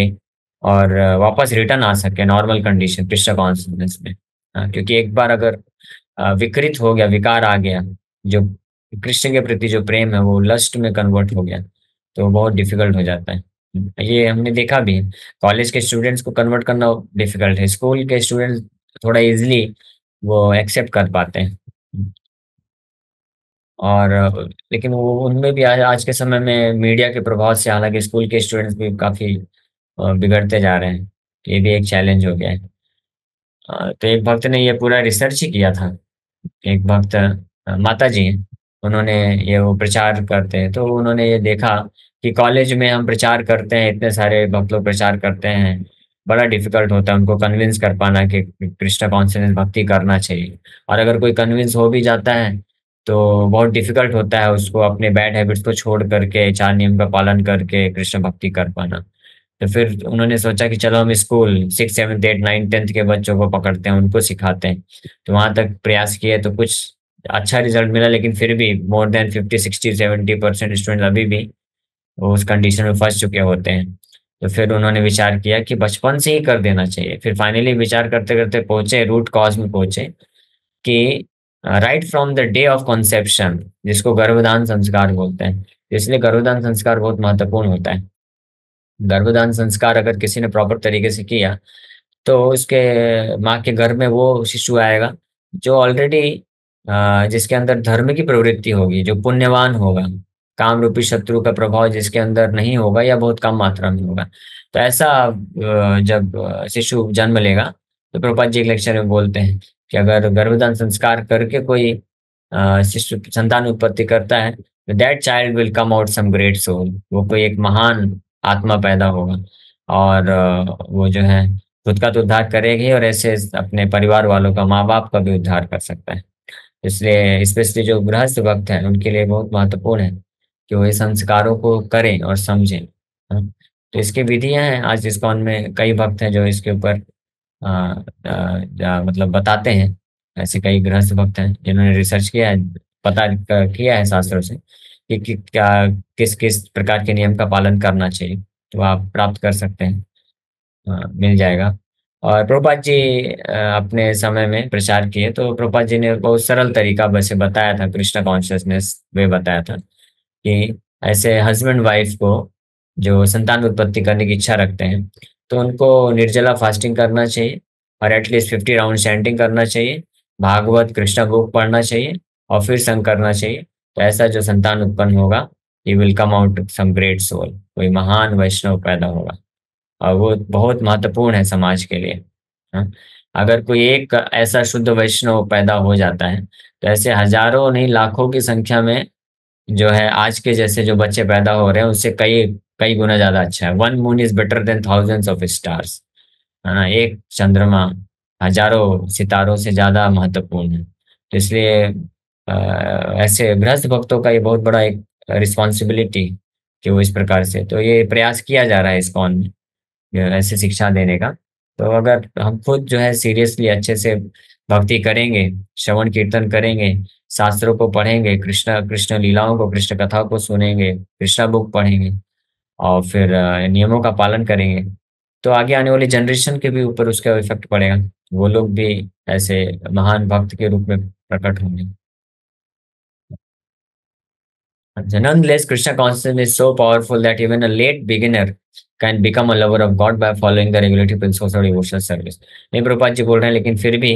और वापस रिटर्न आ सके नॉर्मल कंडीशन कृष्ण कॉन्शियसनेस में। क्योंकि एक बार अगर विकृत हो गया, विकार आ गया, जो कृष्ण के प्रति जो प्रेम है वो लस्ट में कन्वर्ट हो गया, तो बहुत डिफिकल्ट हो जाता है। ये हमने देखा भी है। कॉलेज के स्टूडेंट्स को कन्वर्ट करना डिफिकल्ट है, स्कूल के स्टूडेंट्स थोड़ा इजिली वो एक्सेप्ट कर पाते हैं। और लेकिन वो उनमें भी आज के समय में मीडिया के प्रभाव से हालांकि स्कूल के स्टूडेंट्स भी काफ़ी बिगड़ते जा रहे हैं। ये भी एक चैलेंज हो गया है। तो एक भक्त ने ये पूरा रिसर्च ही किया था। एक भक्त माता जी हैं, उन्होंने ये वो प्रचार करते हैं, तो उन्होंने ये देखा कि कॉलेज में हम प्रचार करते हैं, इतने सारे भक्त लोग प्रचार करते हैं, बड़ा डिफिकल्ट होता है उनको कन्विंस कर पाना कि कृष्ण कॉन्शियस भक्ति करना चाहिए। और अगर कोई कन्विंस हो भी जाता है, तो बहुत डिफिकल्ट होता है उसको अपने बैड हैबिट्स को छोड़ करके, चार नियम का पालन करके कृष्ण भक्ति कर पाना। तो फिर उन्होंने सोचा कि चलो हम स्कूल 6, 7, 8, 9, 10th के बच्चों को पकड़ते हैं, उनको सिखाते हैं। तो वहां तक प्रयास किए तो कुछ अच्छा रिजल्ट मिला, लेकिन फिर भी मोर देन 50, 60, 70% स्टूडेंट अभी भी वो उस कंडीशन में फंस चुके होते हैं। तो फिर उन्होंने विचार किया कि बचपन से ही कर देना चाहिए। फिर फाइनली विचार करते करते पहुंचे, रूट कॉज में पहुंचे कि right from the day of conception, जिसको गर्भधान संस्कार बोलते हैं, इसलिए गर्भधान संस्कार बहुत महत्वपूर्ण होता है। गर्भधान संस्कार अगर किसी ने प्रॉपर तरीके से किया, तो उसके माँ के घर में वो शिशु आएगा जो ऑलरेडी जिसके अंदर धर्म की प्रवृत्ति होगी, जो पुण्यवान होगा, काम रूपी शत्रु का प्रभाव जिसके अंदर नहीं होगा या बहुत कम मात्रा में होगा। तो ऐसा जब शिशु जन्म लेगा, तो प्रभुपाद जी एक लेक्चर में बोलते हैं कि अगर गर्भधान संस्कार करके कोई शिशु संतान उत्पत्ति करता है, तो that child will come out some great soul, वो कोई एक महान आत्मा पैदा होगा। और वो जो है खुद का तो उद्धार करेगी, और ऐसे अपने परिवार वालों का, माँ बाप का भी उद्धार कर सकता है। इसलिए स्पेशली जो गृहस्थ भक्त हैं उनके लिए बहुत महत्वपूर्ण है कि वो इस संस्कारों को करें और समझें। हाँ, तो इसकी विधियां हैं। आज इस्कॉन में कई भक्त हैं जो इसके ऊपर मतलब बताते हैं। ऐसे कई गृहस्थ भक्त हैं जिन्होंने रिसर्च किया है, पता किया है शास्त्रों से कि क्या किस किस प्रकार के नियम का पालन करना चाहिए। तो आप प्राप्त कर सकते हैं, मिल जाएगा। और प्रभुपाद जी अपने समय में प्रचार किए, तो प्रभुपाद जी ने बहुत सरल तरीका वैसे बताया था, कृष्ण कॉन्शियसनेस वे बताया था कि ऐसे हस्बैंड वाइफ को जो संतान उत्पत्ति करने की इच्छा रखते हैं, तो उनको निर्जला फास्टिंग करना चाहिए, और एटलीस्ट 50 राउंड चैंटिंग करना चाहिए, भागवत कृष्णा बुक पढ़ना चाहिए, और फिर संग करना चाहिए। तो ऐसा जो संतान उत्पन्न होगा, he will come out some great soul, कोई महान वैष्णव पैदा होगा। और वो बहुत महत्वपूर्ण है समाज के लिए। हाँ? अगर कोई एक ऐसा शुद्ध वैष्णव पैदा हो जाता है, तो ऐसे हजारों नहीं लाखों की संख्या में जो है आज के जैसे जो बच्चे पैदा हो रहे हैं उससे कई कई गुना ज्यादा अच्छा है। One moon is better than thousands of stars, है ना। एक चंद्रमा हजारों सितारों से ज्यादा महत्वपूर्ण है। तो इसलिए ऐसे गृहस्थ भक्तों का ये बहुत बड़ा एक रिस्पॉन्सिबिलिटी कि वो इस प्रकार से, तो ये प्रयास किया जा रहा है इस्कॉन में ऐसे शिक्षा देने का। तो अगर हम खुद जो है सीरियसली अच्छे से भक्ति करेंगे, श्रवण कीर्तन करेंगे, शास्त्रों को पढ़ेंगे, कृष्ण कृष्ण लीलाओं को, कृष्ण कथा को सुनेंगे, कृष्णा बुक पढ़ेंगे, और फिर नियमों का पालन करेंगे, तो आगे आने वाली जनरेशन के भी ऊपर उसका इफेक्ट पड़ेगा। वो लोग भी ऐसे महान भक्त के रूप में प्रकट होंगे। Nonetheless, Krishna consciousness is so powerful that even a late beginner can become a lover of God by following the regulative principles of devotional service. नहीं, प्रभुपाद जी बोल रहे हैं, लेकिन फिर भी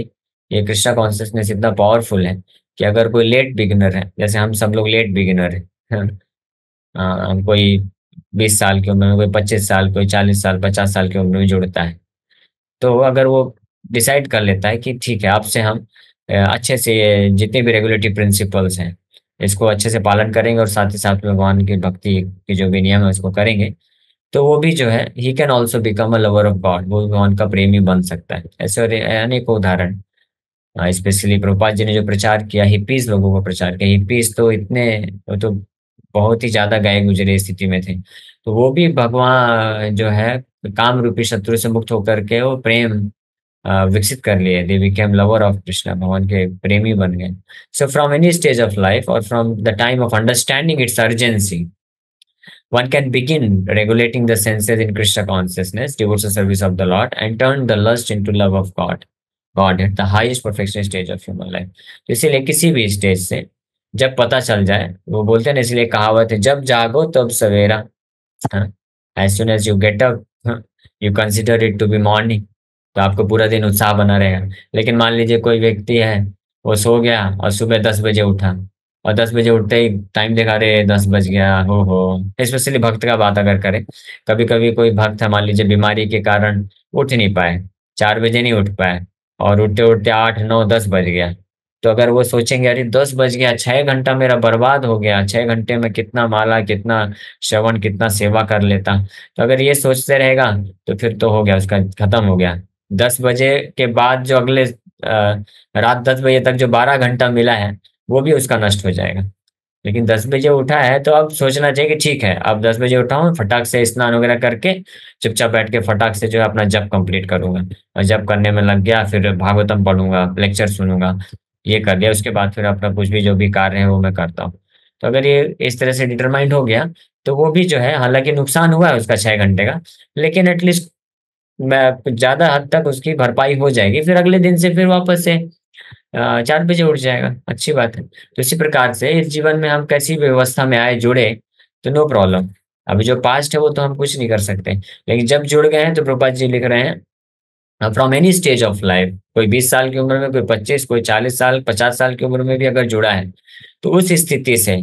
ये कृष्णा कॉन्शियसनेस इतना पावरफुल है कि अगर कोई लेट बिगिनर है, जैसे हम सब लोग लेट बिगिनर है, कोई 20 साल की उम्र में, कोई 25 साल, कोई 40 साल 50 साल की उम्र में जुड़ता है, तो अगर वो डिसाइड कर लेता है कि ठीक है, अब से हम अच्छे से ये जितने भी रेगुलेटरी प्रिंसिपल्स हैं इसको अच्छे से पालन करेंगे, और साथ ही साथ में भगवान की भक्ति के जो भी नियम है उसको करेंगे, तो वो भी जो है he can also become a lover of God, वो भगवान का प्रेमी बन सकता है। ऐसे अनेक उदाहरण, स्पेशली प्रभुपाद जी ने जो प्रचार किया, हिप्पीज लोगों को प्रचार किया, हिप्पीज तो इतने, वो तो बहुत ही ज्यादा गए गुजरे स्थिति में थे, तो वो भी भगवान जो है काम रूपी शत्रु से मुक्त होकर के वो प्रेम विकसित कर लिए, they became lover of Krishna, भगवान के प्रेमी बन गए। So from any stage of life और from the time of understanding its urgency, one can begin regulating the senses in Krishna consciousness, devotional service of the Lord, and turn the lust into love of God. God at the highest perfection stage of human life. तो इसीलिए किसी भी stage से जब पता चल जाए, वो बोलते हैं ना, इसलिए कहावत है, जब जागो तब सवेरा। हाँ? As soon as you get up, you consider it to be morning, तो आपको पूरा दिन उत्साह बना रहेगा। लेकिन मान लीजिए कोई व्यक्ति है, वो सो गया और सुबह 10 बजे उठा, और 10 बजे उठते ही टाइम दिखा रहे 10 बज गया, हो। स्पेशली भक्त का बात अगर करें, कभी कभी कोई भक्त है, मान लीजिए बीमारी के कारण उठ नहीं पाए, 4 बजे नहीं उठ पाए, और उठते उठते 8 9 10 बज गया, तो अगर वो सोचेंगे अरे 10 बज गया, 6 घंटा मेरा बर्बाद हो गया, 6 घंटे में कितना माला, कितना श्रवण, कितना सेवा कर लेता, तो अगर ये सोचते रहेगा तो फिर तो हो गया, उसका खत्म हो गया। 10 बजे के बाद जो अगले रात 10 बजे तक जो 12 घंटा मिला है, वो भी उसका नष्ट हो जाएगा। लेकिन 10 बजे उठा है तो अब सोचना चाहिए कि ठीक है, अब 10 बजे उठा हूँ, फटाक से स्नान वगैरह करके चुपचाप बैठ के फटाक से जो है अपना जप कंप्लीट करूंगा, और जप करने में लग गया, फिर भागवतम पढ़ूंगा, लेक्चर सुनूंगा, ये कर लिया, उसके बाद फिर अपना कुछ भी जो भी कार्य है वो मैं करता हूँ। तो अगर ये इस तरह से डिटरमाइंड हो गया, तो वो भी जो है, हालांकि नुकसान हुआ है उसका 6 घंटे का, लेकिन एटलीस्ट मैं ज्यादा हद तक उसकी भरपाई हो जाएगी, फिर अगले दिन से फिर वापस से 4 बजे उठ जाएगा, अच्छी बात है। तो इसी प्रकार से इस जीवन में हम कैसी व्यवस्था में आए, जुड़े, तो नो प्रॉब्लम। अभी जो पास्ट है वो तो हम कुछ नहीं कर सकते, लेकिन जब जुड़ गए हैं, तो प्रभुपाद जी लिख रहे हैं, from any stage of life, कोई 20 साल की उम्र में, कोई 25, कोई 40 साल 50 साल की उम्र में भी अगर जुड़ा है, तो उस स्थिति से,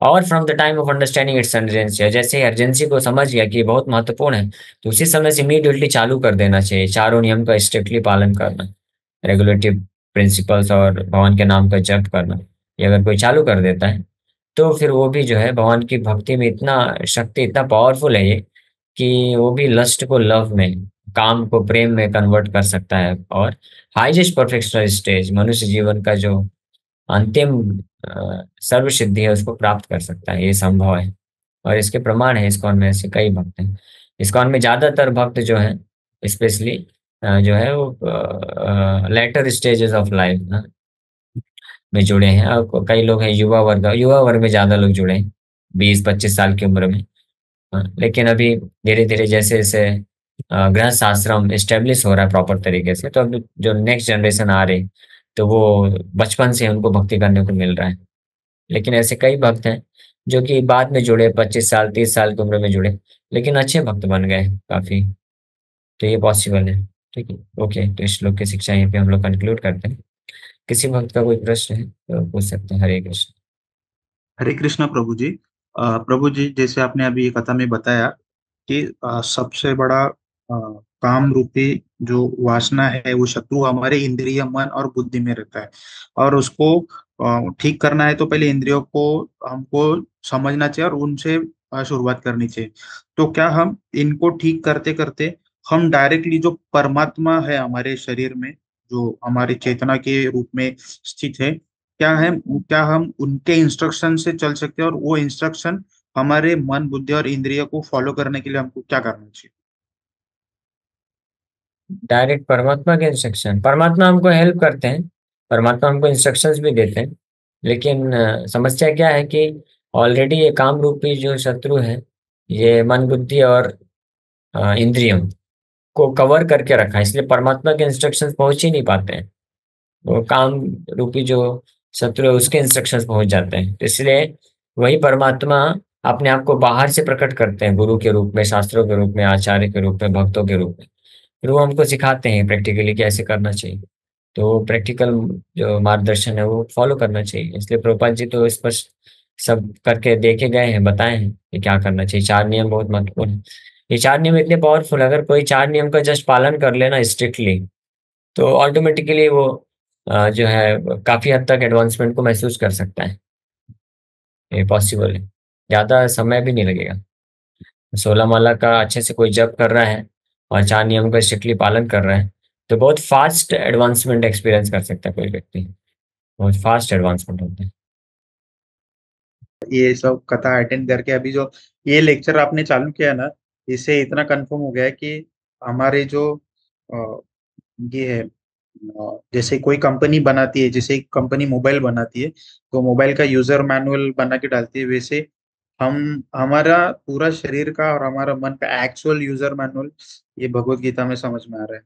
और from the time of understanding its urgency, जैसे अर्जेंसी को समझ गया कि ये बहुत महत्वपूर्ण है, तो उसी समय से इमीडिएटली चालू कर देना चाहिए, चारों नियम का स्ट्रिक्टली पालन करना, रेगुलेटिव प्रिंसिपल्स और भगवान के नाम का जप करना, ये अगर कोई चालू कर देता है, तो फिर वो भी जो है भगवान की भक्ति में इतना शक्ति, इतना पावरफुल है ये, कि वो भी लस्ट को लव में, काम को प्रेम में कन्वर्ट कर सकता है, और हाईएस्ट परफेक्शनल स्टेज, मनुष्य जीवन का जो अंतिम सर्व सिद्धि है उसको प्राप्त कर सकता है, ये संभव है। और इसके प्रमाण है, इस्कॉन में ऐसे कई भक्त हैं। इस्कॉन में ज्यादातर भक्त जो है, स्पेशली जो है वो लेटर स्टेजेस ऑफ लाइफ में जुड़े हैं, और कई लोग हैं युवा वर्ग, युवा वर्ग में ज्यादा लोग जुड़े हैं, 20 25 साल की उम्र में। लेकिन अभी धीरे धीरे जैसे जैसे गृहस्थ आश्रम स्टेब्लिश हो रहा है प्रॉपर तरीके से, तो अब जो नेक्स्ट जनरेशन आ रही, तो वो बचपन से उनको भक्ति करने को मिल रहा है। लेकिन ऐसे कई भक्त हैं जो कि बाद में जुड़े, 25 साल 30 साल की उम्र में जुड़े, लेकिन अच्छे भक्त बन गए काफी। तो ये पॉसिबल है। ठीक है, ओके, तो इस श्लोक की शिक्षा यहीं पे हम लोग कंक्लूड करते हैं। किसी भक्त का कोई प्रश्न है तो पूछ सकते हैं। हरे कृष्ण। हरे कृष्णा प्रभु जी। प्रभु जी, जैसे आपने अभी एक कथा में बताया कि सबसे बड़ा काम रूपी जो वासना है वो शत्रु हमारे इंद्रिय, मन और बुद्धि में रहता है। और उसको ठीक करना है तो पहले इंद्रियों को हमको समझना चाहिए और उनसे शुरुआत करनी चाहिए। तो क्या हम इनको ठीक करते करते हम डायरेक्टली जो परमात्मा है हमारे शरीर में, जो हमारी चेतना के रूप में स्थित है, क्या हम उनके इंस्ट्रक्शन से चल सकते हैं? और वो इंस्ट्रक्शन हमारे मन, बुद्धि और इंद्रिय को फॉलो करने के लिए हमको क्या करना चाहिए? डायरेक्ट परमात्मा के इंस्ट्रक्शन, परमात्मा हमको हेल्प करते हैं, परमात्मा हमको इंस्ट्रक्शंस भी देते हैं। लेकिन समस्या क्या है कि ऑलरेडी ये काम रूपी जो शत्रु है, ये मन बुद्धि और इंद्रियों को कवर करके रखा है, इसलिए परमात्मा के इंस्ट्रक्शंस पहुंच ही नहीं पाते हैं। वो काम रूपी जो शत्रु है उसके इंस्ट्रक्शंस पहुंच जाते हैं, तो इसलिए वही परमात्मा अपने आप को बाहर से प्रकट करते हैं, गुरु के रूप में, शास्त्रों के रूप में, आचार्य के रूप में, भक्तों के रूप में। फिर वो हमको सिखाते हैं प्रैक्टिकली कैसे करना चाहिए। तो प्रैक्टिकल जो मार्गदर्शन है वो फॉलो करना चाहिए। इसलिए प्रभुपाद जी तो स्पष्ट सब करके देखे गए हैं, बताए हैं कि क्या करना चाहिए। 4 नियम बहुत महत्वपूर्ण है। ये 4 नियम इतने पावरफुल, अगर कोई 4 नियम का जस्ट पालन कर लेना स्ट्रिक्टली, तो ऑटोमेटिकली वो जो है काफी हद तक एडवांसमेंट को महसूस कर सकता है। ये पॉसिबल है, ज्यादा समय भी नहीं लगेगा। 16 माला का अच्छे से कोई जप कर रहा है और 4 नियम का स्ट्रिक्टली पालन कर रहा है, तो बहुत फास्ट एडवांसमेंट एक्सपीरियंस कर सकता है कोई व्यक्ति। बहुत फास्ट एडवांसमेंट होता है। ये सब कथा अटेंड करके अभी जो ये लेक्चर आपने चालू किया ना, इससे इतना कंफर्म हो गया है कि हमारे जो अ, ये है, जैसे कोई कंपनी बनाती है, जैसे एक कंपनी मोबाइल बनाती है तो मोबाइल का यूजर मैनुअल बना के डालती है, वैसे हम हमारा पूरा शरीर का और हमारा मन का एक्चुअल यूजर मैनुअल ये भगवत गीता में समझ में आ रहा है।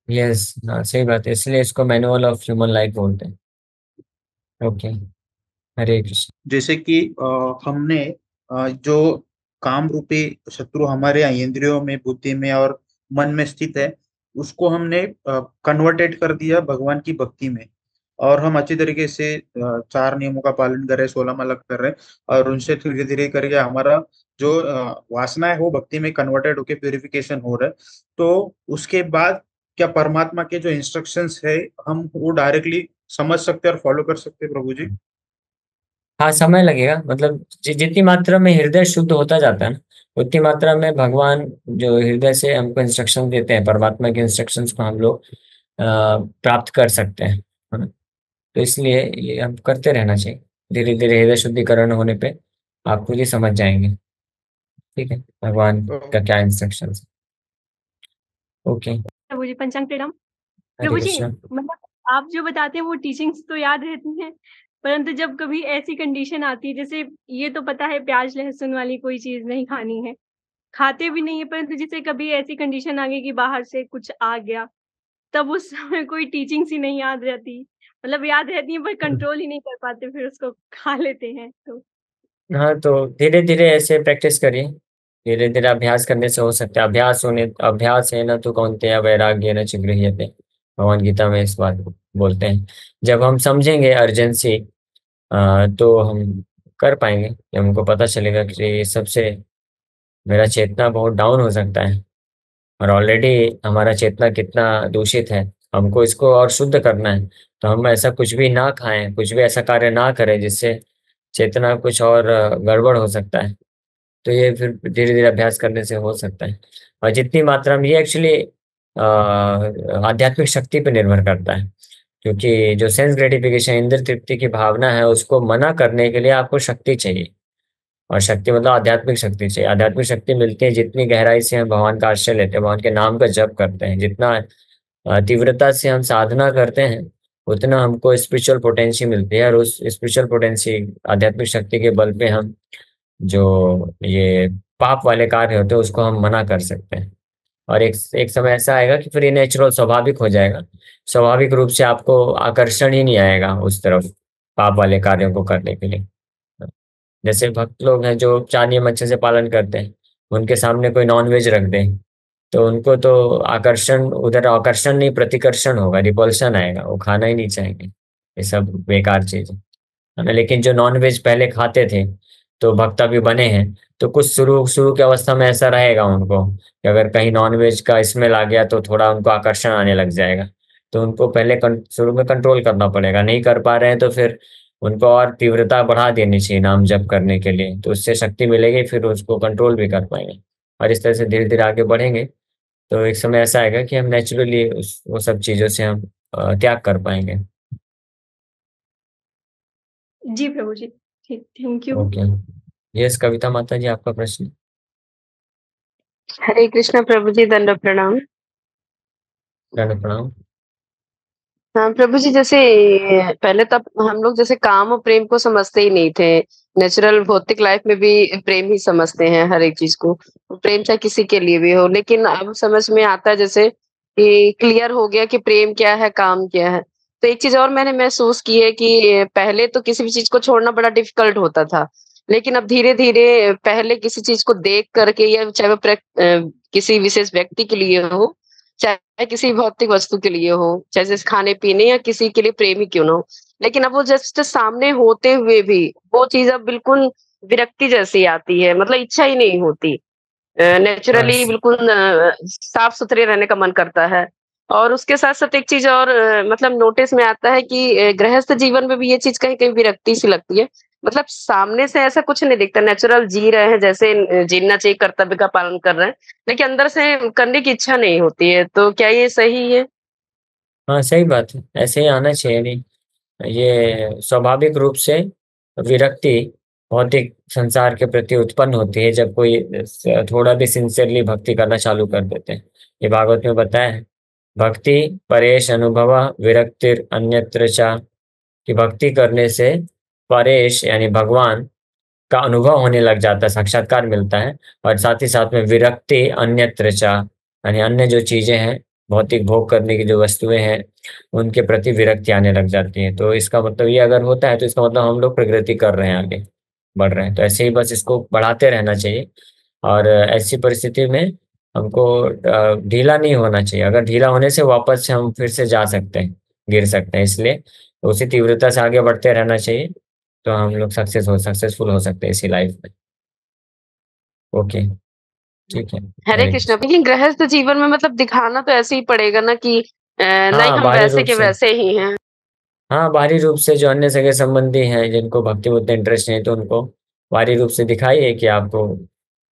यस, हाँ सही बात है, इसलिए इसको मैनुअल ऑफ ह्यूमन लाइफ बोलते हैं। ओके। हरे कृष्ण। जैसे कि हमने जो काम रूपी शत्रु हमारे इंद्रियों में, बुद्धि में और मन में स्थित है, उसको हमने कन्वर्टेड कर दिया भगवान की भक्ति में। और हम अच्छी तरीके से 4 नियमों का पालन कर रहे हैं, 16 माला कर रहे हैं, और उनसे धीरे धीरे करके हमारा जो वासना है वो भक्ति में कन्वर्टेड होके प्यूरिफिकेशन हो रहा है। तो उसके बाद क्या परमात्मा के जो इंस्ट्रक्शंस है हम वो डायरेक्टली समझ सकते हैं और फॉलो कर सकते हैं प्रभु जी? हाँ, समय लगेगा, मतलब जितनी मात्रा में हृदय शुद्ध होता जाता है ना, उतनी मात्रा में भगवान जो हृदय से हमको इंस्ट्रक्शन देते हैं, परमात्मा के इंस्ट्रक्शंस को हम लोग प्राप्त कर सकते हैं, है ना। तो इसलिए ये हम करते रहना चाहिए। धीरे धीरे हृदय शुद्धिकरण होने पे आप खुद ही समझ जाएंगे। ठीक है, भगवान का क्या इंस्ट्रक्शन। ओके। प्रभु जी, पंचांग प्रणाम। हरे प्रभु जी, कृष्ण। मतलब आप जो बताते हैं वो टीचिंग्स तो याद रहती हैं, परंतु जब कभी ऐसी कंडीशन आती है, जैसे ये तो पता है प्याज लहसुन वाली कोई चीज नहीं खानी है, खाते भी नहीं है, परंतु जैसे कभी ऐसी कंडीशन आ गई कि बाहर से कुछ आ गया, तब उस समय कोई टीचिंग्स ही नहीं याद रहती, मतलब याद रहती है पर कंट्रोल ही नहीं कर पाते, फिर उसको खा लेते हैं तो। हाँ, तो धीरे धीरे ऐसे प्रैक्टिस करिए। धीरे धीरे अभ्यास करने से हो सकता है। अभ्यास है ना तो कौन्तेय वैराग्य न च गृह्यते, भगवान गीता में इस बात को बोलते हैं। जब हम समझेंगे अर्जेंसी, तो हम कर पाएंगे। जब हमको पता चलेगा कि ये सबसे मेरा चेतना बहुत डाउन हो सकता है, और ऑलरेडी हमारा चेतना कितना दूषित है, हमको इसको और शुद्ध करना है, तो हम ऐसा कुछ भी ना खाएं, कुछ भी ऐसा कार्य ना करें जिससे चेतना कुछ और गड़बड़ हो सकता है। तो ये फिर धीरे धीरे अभ्यास करने से हो सकता है। और जितनी मात्रा में ये एक्चुअली आध्यात्मिक शक्ति पर निर्भर करता है, क्योंकि जो सेंस ग्रेटिफिकेशन, इंद्र तृप्ति की भावना है, उसको मना करने के लिए आपको शक्ति चाहिए। और शक्ति मतलब आध्यात्मिक शक्ति चाहिए। आध्यात्मिक शक्ति मिलती है जितनी गहराई से हम भगवान का आश्रय लेते हैं, भगवान के नाम का जप करते हैं, जितना तीव्रता से हम साधना करते हैं, उतना हमको स्पिरिचुअल पोटेंसी मिलती है। और उस स्पिरिचुअल पोटेंसी, आध्यात्मिक शक्ति के बल पे हम जो ये पाप वाले कार्य होते हैं उसको हम मना कर सकते हैं। और एक एक समय ऐसा आएगा कि फिर ये नेचुरल, स्वाभाविक हो जाएगा। स्वाभाविक रूप से आपको आकर्षण ही नहीं आएगा उस तरफ, पाप वाले कार्यों को करने के लिए। जैसे भक्त लोग हैं जो 4 नियम अच्छे से पालन करते हैं, उनके सामने कोई नॉन वेज रख दे, तो उनको तो आकर्षण, उधर आकर्षण नहीं प्रतिकर्षण होगा, रिपल्शन आएगा, वो खाना ही नहीं चाहेंगे। ये सब बेकार चीज है ना। लेकिन जो नॉन वेज पहले खाते थे तो भक्त अभी बने हैं, तो कुछ शुरू शुरू की अवस्था में ऐसा रहेगा उनको कि अगर कहीं नॉन वेज का स्मेल आ गया तो थोड़ा उनको आकर्षण आने लग जाएगा। तो उनको पहले शुरू में कंट्रोल करना पड़ेगा, नहीं कर पा रहे हैं तो फिर उनको और तीव्रता बढ़ा देनी चाहिए नाम जप करने के लिए, तो उससे शक्ति मिलेगी, फिर उसको कंट्रोल भी कर पाएंगे। और इस तरह से धीरे धीरे आगे बढ़ेंगे तो एक समय ऐसा आएगा कि हम नेचुरली उस वो सब चीजों से हम त्याग कर पाएंगे। जी प्रभु जी। ठीक, थैंक यू। ओके। यस कविता माता जी, आपका प्रश्न। हरे कृष्णा प्रभु जी, दंड प्रणाम। दंड प्रणाम। हाँ प्रभु जी, जैसे पहले तब हम लोग जैसे काम और प्रेम को समझते ही नहीं थे। नेचुरल भौतिक लाइफ में भी प्रेम ही समझते हैं हर एक चीज को। प्रेम चाहे किसी के लिए भी हो, लेकिन अब समझ में आता है जैसे कि क्लियर हो गया कि प्रेम क्या है, काम क्या है। तो एक चीज और मैंने महसूस की है कि पहले तो किसी भी चीज को छोड़ना बड़ा डिफिकल्ट होता था, लेकिन अब धीरे धीरे पहले किसी चीज को देख करके या चाहे वो किसी विशेष व्यक्ति के लिए हो, चाहे किसी भौतिक वस्तु के लिए हो, चाहे जैसे खाने-पीने या किसी के लिए प्रेम ही क्यों ना हो। लेकिन अब वो जस्ट सामने होते हुए भी वो चीज़ अब बिल्कुल विरक्ति जैसी आती है, मतलब इच्छा ही नहीं होती। हाँ नेचुरली बिल्कुल साफ-सुथरे रहने का मन करता है। और उसके साथ-साथ एक चीज़ और मतलब नोटिस में आता है कि गृहस्थ जीवन में भी ये चीज़ कहीं-कहीं विरक्ति सी लगती है। मतलब सामने से ऐसा कुछ नहीं दिखता, नेचुरल जी रहे हैं जैसे जीना चाहिए, कर्तव्य का पालन कर रहे हैं, लेकिन अंदर से करने की इच्छा नहीं होती है। तो क्या ये सही है? हाँ सही बात है, ऐसे ही आना चाहिए। नहीं, ये स्वाभाविक रूप से विरक्ति भौतिक संसार के प्रति उत्पन्न होती है जब कोई थोड़ा भी सिंसियरली भक्ति करना चालू कर देते हैं। ये भागवत में बताया है, भक्ति परेश अनुभव विरक्तिर अन्यत्र चा, कि भक्ति करने से परेश यानी भगवान का अनुभव होने लग जाता है, साक्षात्कार मिलता है। और साथ ही साथ में विरक्ति अन्यत्र चा, यानी अन्य जो चीजें हैं, भौतिक भोग करने की जो वस्तुएं हैं, उनके प्रति विरक्ति आने लग जाती है। तो इसका मतलब ये अगर होता है तो इसका मतलब हम लोग प्रगति कर रहे हैं, आगे बढ़ रहे हैं। तो ऐसे ही बस इसको बढ़ाते रहना चाहिए। और ऐसी परिस्थिति में हमको ढीला नहीं होना चाहिए। अगर ढीला होने से वापस से हम फिर से जा सकते हैं, गिर सकते हैं, इसलिए उसी तीव्रता से आगे बढ़ते रहना चाहिए। तो हम लोग सक्सेसफुल हो सकते हैं इसी लाइफ में। ओके, ठीक है। हरे हरे कृष्ण। कृष्ण। लेकिन गृहस्थ जीवन में मतलब दिखाना तो ऐसे ही पड़ेगा ना कि नहीं हाँ हम बाहरी वैसे रूप के से। वैसे ही हैं। हाँ बाहरी रूप से जो अन्य सगे संबंधी हैं जिनको भक्ति में उतना इंटरेस्ट नहीं, तो उनको बाहरी रूप से दिखाइए कि आपको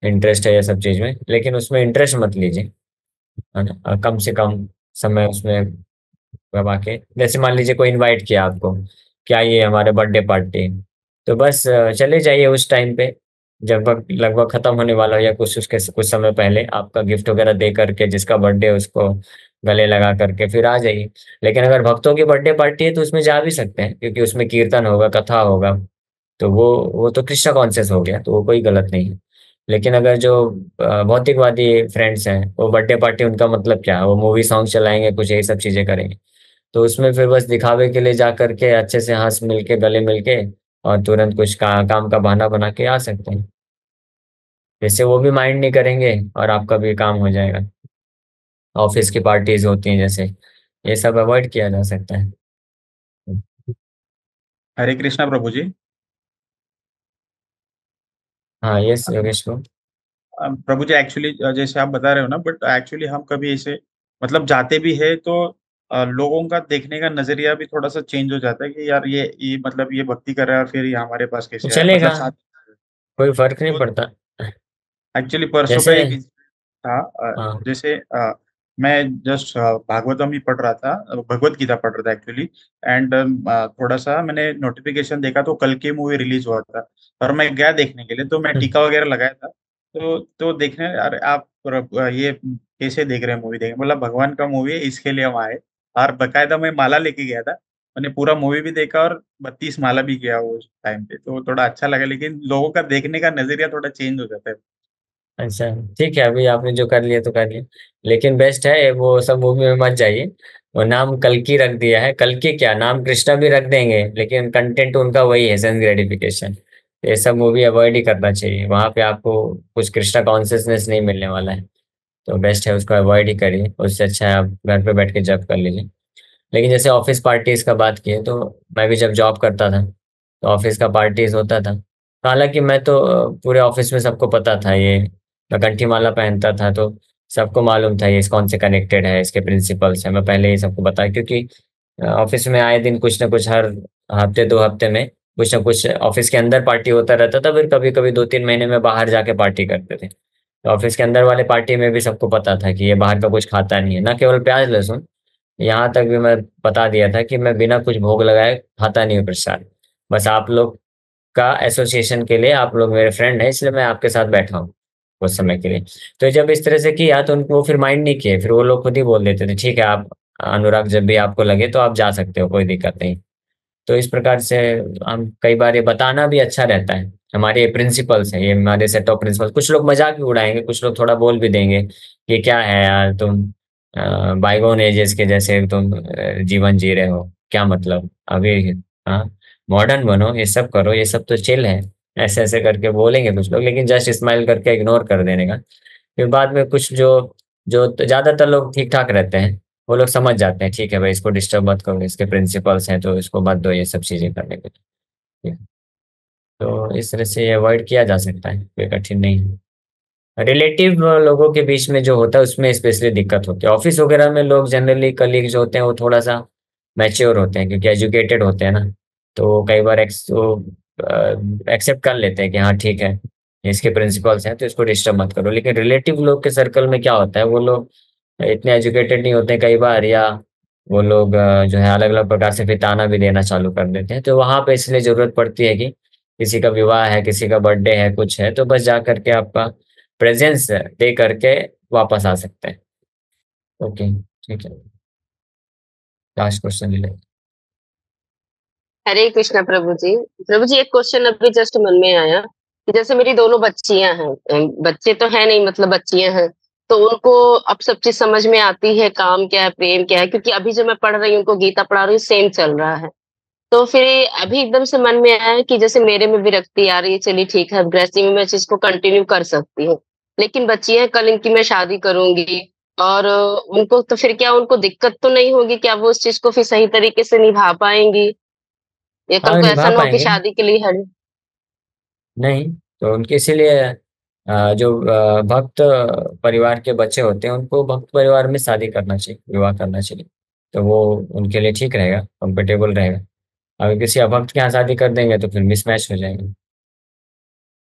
इंटरेस्ट है ये सब चीज में, लेकिन उसमें इंटरेस्ट मत लीजिए, है ना। कम से कम समय उसमें करवा के, जैसे मान लीजिए कोई इनवाइट किया आपको, क्या ये हमारे बर्थडे पार्टी, तो बस चले जाइए उस टाइम पे जब वक्त लगभग खत्म होने वाला हो, या कुछ उसके कुछ समय पहले आपका गिफ्ट वगैरह दे करके जिसका बर्थडे है उसको गले लगा करके फिर आ जाइए। लेकिन अगर भक्तों की बर्थडे पार्टी है तो उसमें जा भी सकते हैं, क्योंकि उसमें कीर्तन होगा, कथा होगा, तो वो तो कृष्ण कॉन्शियस हो गया, तो वो कोई गलत नहीं है। लेकिन अगर जो भौतिकवादी फ्रेंड्स हैं, वो बर्थडे पार्टी उनका मतलब क्या है, वो मूवी सॉन्ग चलाएंगे, कुछ यही सब चीजें करेंगे, तो उसमें फिर बस दिखावे के लिए जा करके अच्छे से हंस मिल के गले मिल के और तुरंत कुछ काम का बहाना बना के आ सकते हैं। जैसे वो भी माइंड नहीं करेंगे और आपका भी काम हो जाएगा। ऑफिस की पार्टीज होती हैं जैसे, ये सब अवॉइड किया जा सकता है। हरे कृष्णा प्रभु जी। हाँ यस योगेश को। प्रभु जी एक्चुअली जैसे आप बता रहे हो ना, बट एक्चुअली हम कभी ऐसे मतलब जाते भी है तो लोगों का देखने का नजरिया भी थोड़ा सा चेंज हो जाता है कि यार ये मतलब ये भक्ति कर रहा है, फिर ये हमारे पास तो कैसे आया, मतलब चलेगा, साथ। कोई फर्क नहीं तो पड़ता। एक्चुअली परसों का जैसे एक था, हाँ। जैसे मैं जस्ट भागवतम ही पढ़ रहा था, भगवत गीता पढ़ रहा था एक्चुअली। एंड थोड़ा सा मैंने नोटिफिकेशन देखा तो कल की मूवी रिलीज हुआ था, और मैं गया देखने के लिए, तो मैं टीका वगैरह लगाया था। तो देखने, अरे आप ये कैसे देख रहे हैं मूवी, देखें मतलब भगवान का मूवी है इसके लिए हम आए। और बकायदा मैं माला लेके गया था, मैंने पूरा मूवी भी देखा और 32 माला भी किया उस टाइम पे, तो थोड़ा अच्छा लगा। लेकिन लोगों का देखने का नजरिया थोड़ा चेंज हो जाता है। अच्छा, ठीक है, अभी आपने जो कर लिया तो कर लिया, लेकिन बेस्ट है वो सब मूवी में मत जाइए। वो नाम कल्कि रख दिया है, कल्कि क्या, नाम कृष्णा भी रख देंगे लेकिन कंटेंट उनका वही है, सेंस ग्रेटिफिकेशन। ये सब मूवी अवॉइड ही करना चाहिए, वहां पे आपको कुछ कृष्णा कॉन्शियसनेस नहीं मिलने वाला है। तो बेस्ट है उसको अवॉइड ही करिए, उससे अच्छा है आप घर पे बैठ के जप कर लीजिए। लेकिन जैसे ऑफिस पार्टीज का बात किए तो मैं भी जब जॉब करता था तो ऑफिस का पार्टीज होता था। तो हालांकि मैं तो पूरे ऑफिस में सबको पता था ये, मैं कंठी माला पहनता था तो सबको मालूम था ये इस कौन से कनेक्टेड है, इसके प्रिंसिपल्स है, मैं पहले ही सबको बताया, क्योंकि ऑफिस में आए दिन कुछ ना कुछ, हर हफ्ते 2 हफ्ते में कुछ ना कुछ ऑफिस के अंदर पार्टी होता रहता था, फिर कभी कभी 2-3 महीने में बाहर जाके पार्टी करते थे। तो ऑफिस के अंदर वाले पार्टी में भी सबको पता था कि ये बाहर का कुछ खाता नहीं है, ना केवल प्याज लहसुन, यहाँ तक भी मैं बता दिया था कि मैं बिना कुछ भोग लगाए खाता नहीं हूँ प्रसाद। बस आप लोग का एसोसिएशन के लिए, आप लोग मेरे फ्रेंड हैं इसलिए मैं आपके साथ बैठा हूँ कुछ समय के लिए। तो जब इस तरह से किया तो उनको वो फिर माइंड नहीं किए, फिर वो लोग खुद ही बोल देते थे ठीक है आप अनुराग जब भी आपको लगे तो आप जा सकते हो, कोई दिक्कत नहीं। तो इस प्रकार से हम कई बार ये बताना भी अच्छा रहता है, हमारे ये प्रिंसिपल्स हैं, ये हमारे सेट ऑफ प्रिंसिपल्स। कुछ लोग मजाक भी उड़ाएंगे, कुछ लोग थोड़ा बोल भी देंगे ये क्या है यार तुम बाइगोन एजेस के जैसे तुम जीवन जी रहे हो, क्या मतलब अभी, हाँ मॉडर्न बनो, ये सब करो, ये सब तो चिल है, ऐसे ऐसे करके बोलेंगे कुछ लोग, लेकिन जस्ट स्माइल करके इग्नोर कर देने का। फिर बाद में कुछ जो जो तो ज्यादातर लोग ठीक ठाक रहते हैं, वो लोग समझ जाते हैं ठीक है भाई इसको डिस्टर्ब मत करो, इसके प्रिंसिपल्स हैं तो इसको मत दो ये सब चीजें करने के लिए। ठीक है? तो इस तरह से अवॉइड किया जा सकता है, कोई कठिन नहीं है। रिलेटिव लोगों के बीच में जो होता है उसमें स्पेशली दिक्कत होती है। ऑफिस वगैरह में लोग जनरली कलीग जो होते हैं वो थोड़ा सा मैच्योर होते हैं क्योंकि एजुकेटेड होते हैं ना, तो कई बार एक्सेप्ट कर लेते हैं कि हाँ ठीक है इसके प्रिंसिपल्स हैं तो इसको डिस्टर्ब मत करो। लेकिन रिलेटिव लोग के सर्कल में क्या होता है, वो लोग इतने एजुकेटेड नहीं होते हैं कई बार, या वो लोग जो है अलग अलग प्रकार से फिर ताना भी देना चालू कर देते हैं। तो वहां पे इसलिए जरूरत पड़ती है कि किसी का विवाह है, किसी का बर्थडे है, कुछ है, तो बस जा करके आपका प्रेजेंस दे करके वापस आ सकते हैं। ओके, ठीक है, लास्ट क्वेश्चन ले लेते हरे कृष्णा प्रभु जी। प्रभु जी, एक क्वेश्चन अभी जस्ट मन में आया कि जैसे मेरी दोनों बच्चियां हैं, बच्चे तो है नहीं, मतलब बच्चियां हैं, तो उनको अब सब चीज समझ में आती है, काम क्या है, प्रेम क्या है, क्योंकि अभी जो मैं पढ़ रही हूँ उनको गीता पढ़ा रही हूँ, सेम चल रहा है। तो फिर अभी एकदम से मन में आया कि जैसे मेरे में विरक्ति आ रही है, चलिए ठीक है, गृहस्थी में मैं चीज को कंटिन्यू कर सकती हूँ, लेकिन बच्ची है, कल इनकी मैं शादी करूंगी, और उनको तो फिर क्या, उनको दिक्कत तो नहीं होगी, क्या वो उस चीज को फिर सही तरीके से निभा पाएंगी, या हैं। कल हाँ, को निभा ऐसा ना हो कि पाएंगे। शादी के लिए हर। नहीं, तो उनके इसीलिए जो भक्त परिवार के बच्चे होते हैं उनको भक्त परिवार में शादी करना चाहिए, विवाह करना चाहिए, तो वो उनके लिए ठीक रहेगा, कंफर्टेबल रहेगा। अगर किसी अभक्त के यहाँ शादी कर देंगे तो फिर मिसमैच हो जाएंगे।